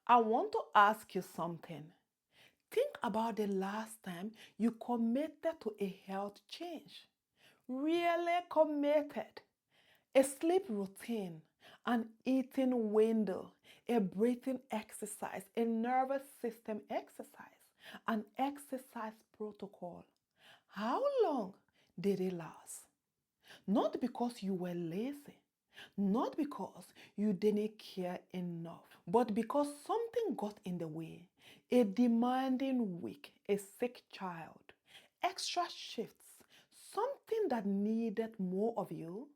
I want to ask you something. Think about the last time you committed to a health change. Really committed. A sleep routine, an eating window, a breathing exercise, a nervous system exercise, an exercise protocol. How long did it last? Not because you were lazy, not because you didn't care enough, but because something got in the way. A demanding week, a sick child, extra shifts, something that needed more of you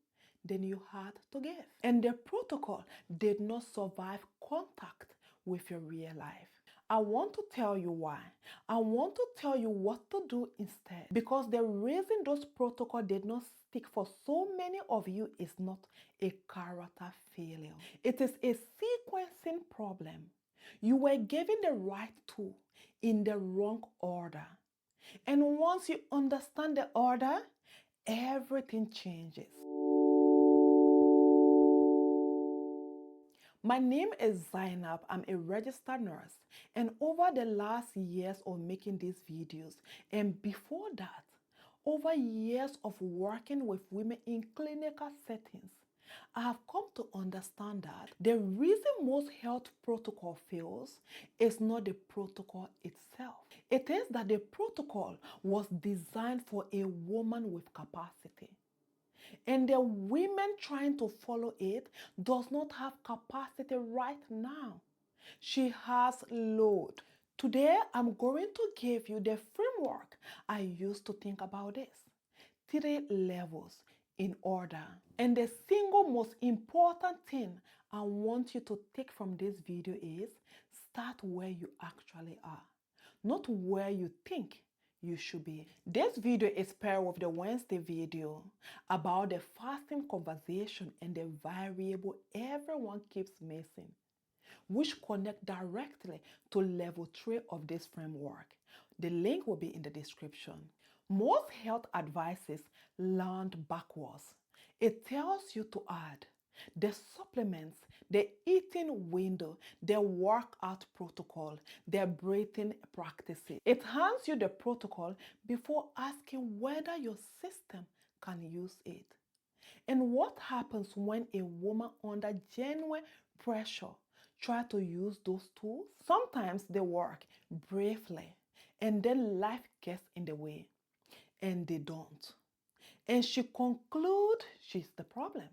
than you had to give. And the protocol did not survive contact with your real life. I want to tell you why. I want to tell you what to do instead. Because the reason those protocols did not stick for so many of you is not a character failure. It is a sequencing problem. You were given the right tool in the wrong order. And once you understand the order, everything changes. My name is Zainab. I'm a registered nurse, and over the last years of making these videos, and before that, over years of working with women in clinical settings, I have come to understand that the reason most health protocol fails is not the protocol itself. It is that the protocol was designed for a woman with capacity. And the women trying to follow it does not have capacity right now. She has load. Today, I'm going to give you the framework I used to think about this. 3 levels in order. And the single most important thing I want you to take from this video is start where you actually are, not where you think you should be. This video is paired with the Wednesday video about the fasting conversation and the variable everyone keeps missing, which connect directly to level 3 of this framework. The link will be in the description. Most health advices land backwards. It tells you to add the supplements, the eating window, the workout protocol, the breathing practices. It hands you the protocol before asking whether your system can use it. And what happens when a woman under genuine pressure tries to use those tools? Sometimes they work briefly, and then life gets in the way, and they don't. And she concludes she's the problem,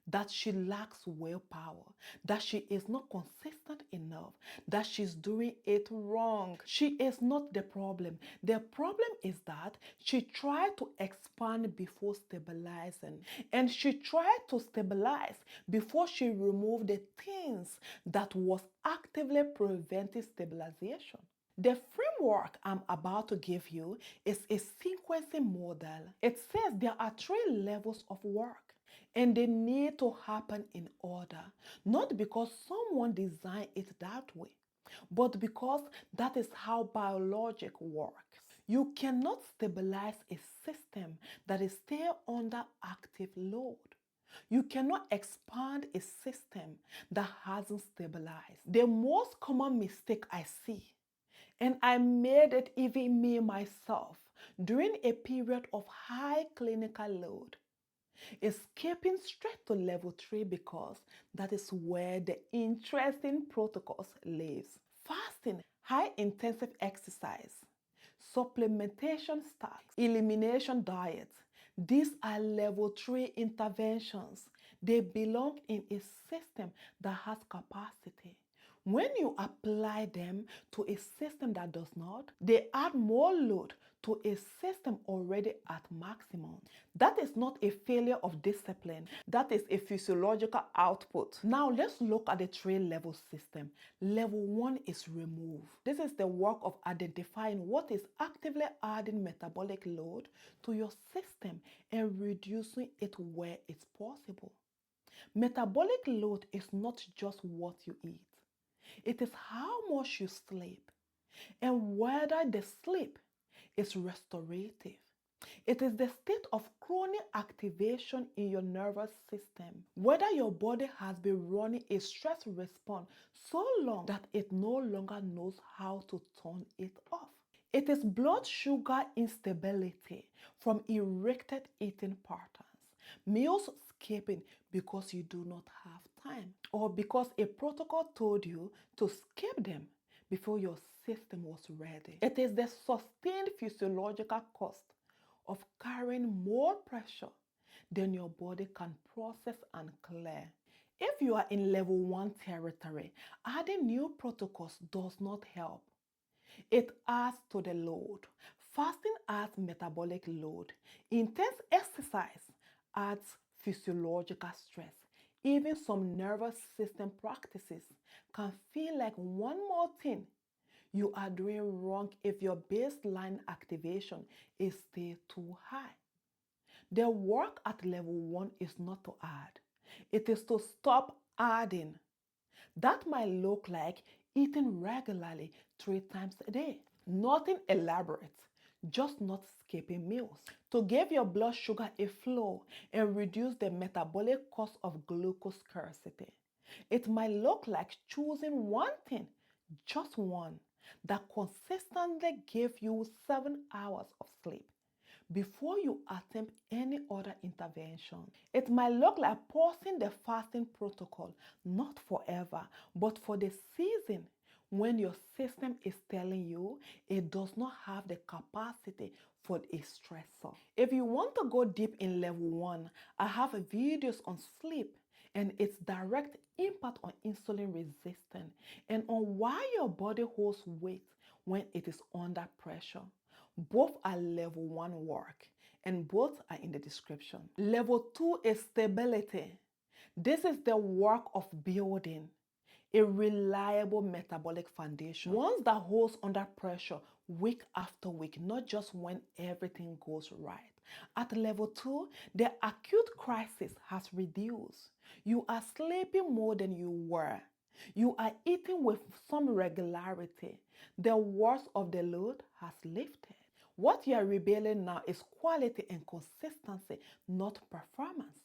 that she lacks willpower, that she is not consistent enough, that she's doing it wrong. She is not the problem. The problem is that she tried to expand before stabilizing, and she tried to stabilize before she removed the things that was actively preventing stabilization. The framework I'm about to give you is a sequencing model. It says there are 3 levels of work, and they need to happen in order, not because someone designed it that way, but because that is how biologic works. You cannot stabilize a system that is still under active load. You cannot expand a system that hasn't stabilized. The most common mistake I see, and I made it even me myself during a period of high clinical load, is skipping straight to level 3 because that is where the interesting protocols lives. Fasting, high intensive exercise, supplementation stacks, elimination diet. These are level 3 interventions. They belong in a system that has capacity. When you apply them to a system that does not, they add more load to a system already at maximum. That is not a failure of discipline. That is a physiological output. Now let's look at the 3 level system. Level 1 is remove. This is the work of identifying what is actively adding metabolic load to your system and reducing it where it's possible. Metabolic load is not just what you eat. It is how much you sleep and whether the sleep is restorative. It is the state of chronic activation in your nervous system. Whether your body has been running a stress response so long that it no longer knows how to turn it off. It is blood sugar instability from erected eating patterns, meals skipping because you do not have time, or because a protocol told you to skip them before your system was ready. It is the sustained physiological cost of carrying more pressure than your body can process and clear. If you are in level 1 territory, adding new protocols does not help. It adds to the load. Fasting adds metabolic load. Intense exercise adds physiological stress. Even some nervous system practices can feel like one more thing you are doing wrong if your baseline activation is still too high. The work at level 1 is not to add. It is to stop adding. That might look like eating regularly 3 times a day. Nothing elaborate, just not skipping meals. To give your blood sugar a flow and reduce the metabolic cost of glucose scarcity. It might look like choosing one thing, just one, that consistently gives you 7 hours of sleep before you attempt any other intervention. It might look like pausing the fasting protocol, not forever, but for the season when your system is telling you it does not have the capacity for a stressor. If you want to go deep in level 1, I have videos on sleep and its direct impact on insulin resistance and on why your body holds weight when it is under pressure. Both are level 1 work and both are in the description. Level 2 is stability. This is the work of building a reliable metabolic foundation, one that holds under pressure week after week, not just when everything goes right. At level 2, the acute crisis has reduced. You are sleeping more than you were. You are eating with some regularity. The worst of the load has lifted. What you are rebuilding now is quality and consistency, not performance.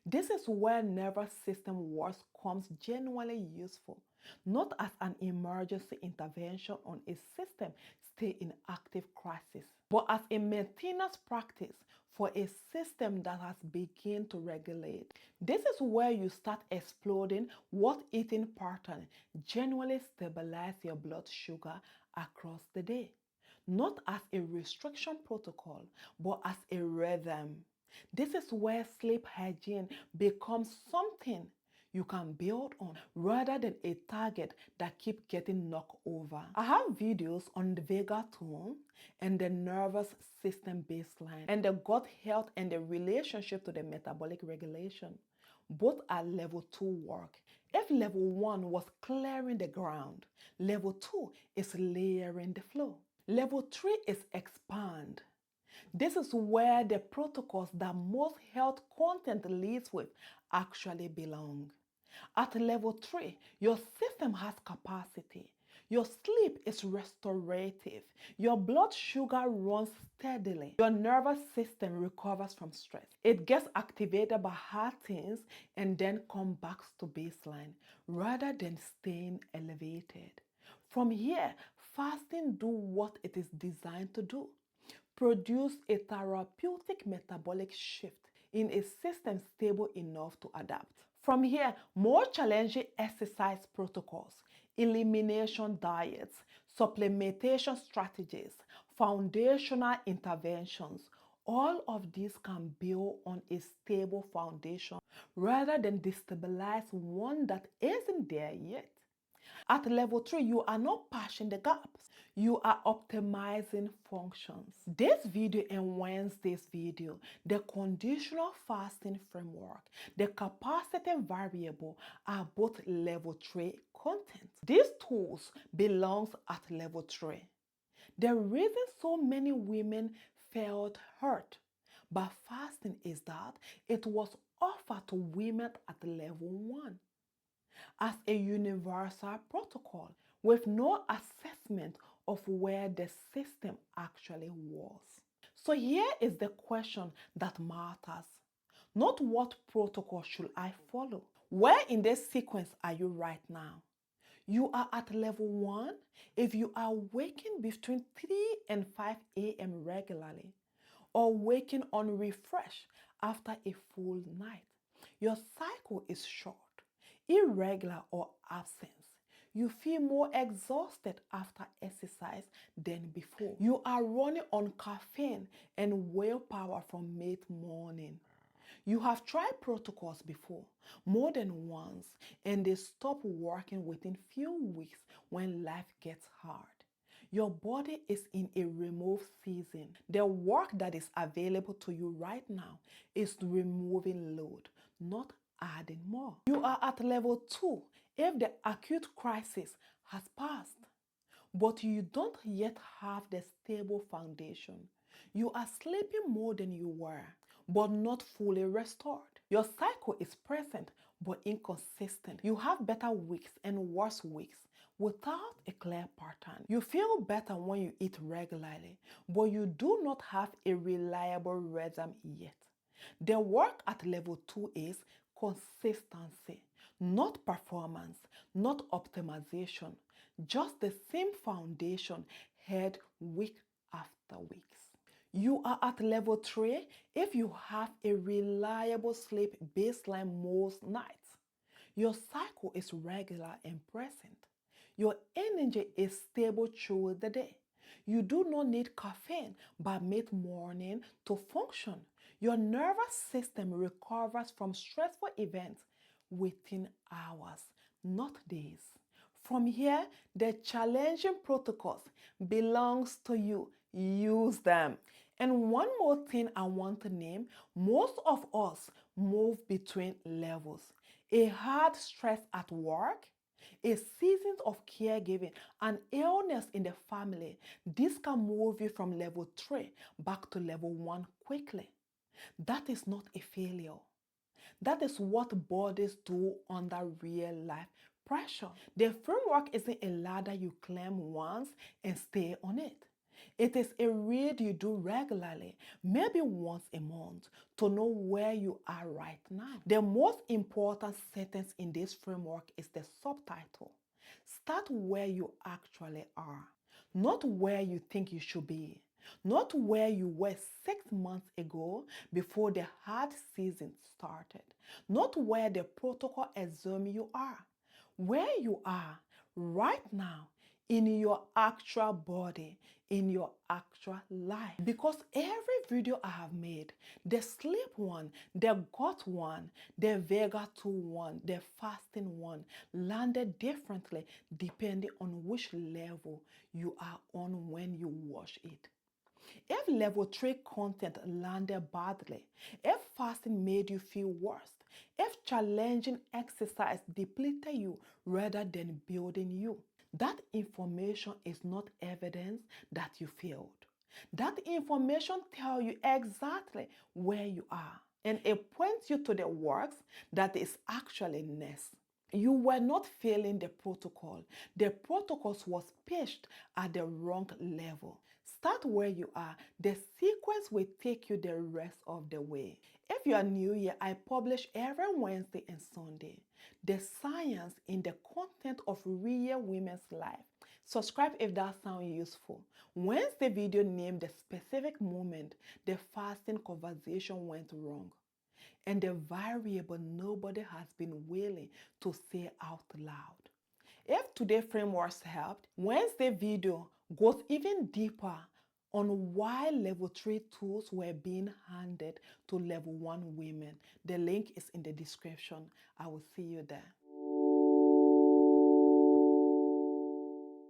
This is where nervous system work comes genuinely useful, not as an emergency intervention on a system still in active crisis, but as a maintenance practice for a system that has begun to regulate. This is where you start exploring what eating pattern genuinely stabilize your blood sugar across the day, not as a restriction protocol, but as a rhythm. This is where sleep hygiene becomes something you can build on rather than a target that keeps getting knocked over. I have videos on the vagal tone and the nervous system baseline and the gut health and the relationship to the metabolic regulation. Both are level 2 work. If level 1 was clearing the ground, level 2 is layering the flow. Level 3 is expand. This is where the protocols that most health content leads with actually belong. At level 3, your system has capacity. Your sleep is restorative. Your blood sugar runs steadily. Your nervous system recovers from stress. It gets activated by hard things and then comes back to baseline rather than staying elevated. From here, fasting do what it is designed to do. Produce a therapeutic metabolic shift in a system stable enough to adapt. From here, more challenging exercise protocols, elimination diets, supplementation strategies, foundational interventions, all of these can build on a stable foundation rather than destabilize one that isn't there yet. At level 3, you are not patching the gaps. You are optimizing functions. This video and Wednesday's video, the conditional fasting framework, the capacity variable are both level 3 content. These tools belongs at level 3. The reason so many women felt hurt by fasting is that it was offered to women at level 1 as a universal protocol with no assessment of where the system actually was. So here is the question that matters. Not what protocol should I follow? Where in this sequence are you right now? You are at level 1 if you are waking between 3 and 5 a.m. regularly, or waking on refresh after a full night. Your cycle is short, irregular, or absent. You feel more exhausted after exercise than before. You are running on caffeine and willpower from mid-morning. You have tried protocols before, more than once, and they stop working within few weeks when life gets hard. Your body is in a remove season. The work that is available to you right now is removing load, not adding more. You are at level 2 if the acute crisis has passed, but you don't yet have the stable foundation. You are sleeping more than you were, but not fully restored. Your cycle is present but inconsistent. You have better weeks and worse weeks without a clear pattern. You feel better when you eat regularly, but you do not have a reliable rhythm yet. The work at level 2 is consistency, not performance, not optimization, just the same foundation held week after week. You are at level 3 if you have a reliable sleep baseline most nights. Your cycle is regular and present. Your energy is stable through the day. You do not need caffeine by mid-morning to function. Your nervous system recovers from stressful events within hours, not days. From here, the challenging protocols belongs to you. Use them. And one more thing I want to name, most of us move between levels. A hard stress at work, a season of caregiving, an illness in the family. This can move you from level 3 back to level 1 quickly. That is not a failure. That is what bodies do under real life pressure. The framework isn't a ladder you climb once and stay on it. It is a read you do regularly, maybe once a month, to know where you are right now. The most important sentence in this framework is the subtitle. Start where you actually are, not where you think you should be. Not where you were 6 months ago before the hard season started. Not where the protocol assumes you are. Where you are right now in your actual body, in your actual life. Because every video I have made, the sleep one, the gut one, the Vega 2 one, the fasting one, landed differently depending on which level you are on when you watch it. If level 3 content landed badly, if fasting made you feel worse, if challenging exercise depleted you rather than building you, that information is not evidence that you failed. That information tells you exactly where you are, and it points you to the works that is actually next. You were not failing the protocol. The protocols was pitched at the wrong level. Start where you are. The sequence will take you the rest of the way. If you are new here, I publish every Wednesday and Sunday. The science in the content of real women's life. Subscribe if that sounds useful. Wednesday video named the specific moment the fasting conversation went wrong, and the variable nobody has been willing to say out loud. If today's frameworks helped, Wednesday video goes even deeper on why level 3 tools were being handed to level 1 women. The link is in the description. I will see you there.